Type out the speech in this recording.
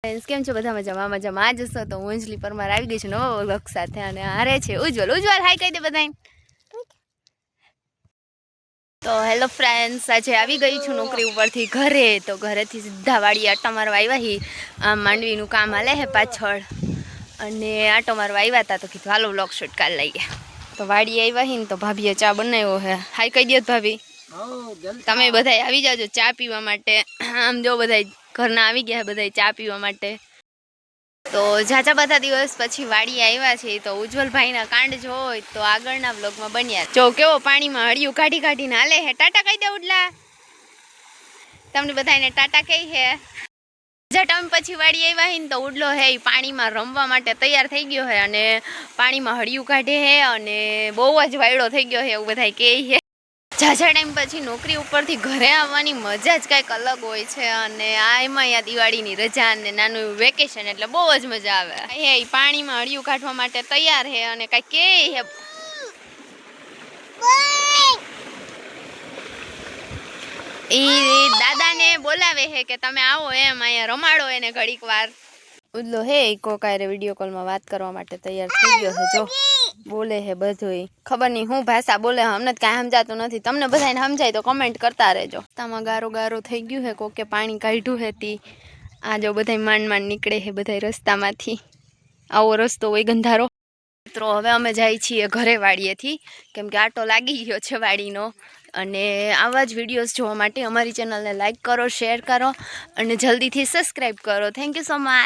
friends કેમ છો બધા મજામાં જશો તો હું અંજલિ પરમાર આવી ગઈ છું નવા વ્લોગ સાથે અને હારે છે ઉજ્જવલ હાય કહી દે બધાને તો હેલો ફ્રેન્ડ્સ આજે આવી ગઈ છું નોકરી ઉપરથી ઘરે તો ઘરેથી સીધા વાડી આટો મારવા આવ્યા હી આમ માંડવીનું કામ હાલે હે પાછળ અને આટો મારવા આવ્યા હતા તો કીધું હાલો વ્લોગ શૂટ કરી લઈએ તો વાડી આવ્યા હી ને તો ભાભીએ ચા બનાવ્યો હે હાય કહી દો ભાભી તમે બધા આવી જાજો ચા પીવા માટે આમ જો બધા ઘરના આવી ગયા બધા ચા પીવા માટે તો ઝાઝા બધા દિવસ પછી વાડી આવ્યા છે તો ઉજ્જવલભાઈના કાંડ જોઈ તો આગળના વ્લોગમાં બન્યા જો કેવો પાણીમાં હળિયું કાઢીને હાલે હે ટાટા કહી દે ઉડલા તમને બધાને ટાટા કહી હે ટાઈમ પછી વાડી આવ્યા હે ને તો ઉડલો હે પાણીમાં રમવા માટે તૈયાર થઈ ગયો હે અને પાણીમાં હળિયું કાઢે હે અને બહુ જ વાયડો થઈ ગયો હે એવું બધા કહે હે ઝાઝા ટાઈમ પછી નોકરી ઉપરથી ઘરે આવવાની મજા જ કંઈક અલગ હોય છે અને આ એમાં અહીંયા દિવાળીની રજા અને નાનું એવું વેકેશન એટલે બહુ જ મજા આવે હે પાણીમાં હળિયું કાઢવા માટે તૈયાર હે અને કાંઈ કે હે એ દાદાને બોલાવે હે કે તમે આવો એમ અહીંયા રમાડો એને ઘડીક વાર ઉદલો હે કોકારે વિડીયો કોલમાં વાત કરવા માટે તૈયાર થઈ ગયો છે જો બોલે હે બધું ખબર નહીં હું ભાષા બોલે અમને કાંઈ સમજાતું નથી તમને બધાને સમજાય તો કમેન્ટ કરતા રહેજો તામાં ગારો થઈ ગયું હે કોકે પાણી કાઢ્યું હે તી આ જો બધા માંડ નીકળે હે બધા રસ્તામાંથી આવો રસ્તો હોય ગંધારો મિત્રો હવે અમે જાય છીએ ઘરે વાડીએથી કેમ કે આટો લાગી ગયો છે વાડીનો અને આવા જ વિડીયોઝ જોવા માટે અમારી ચેનલને લાઈક કરો શેર કરો અને જલ્દીથી સબસ્ક્રાઈબ કરો થેન્ક યુ સો મચ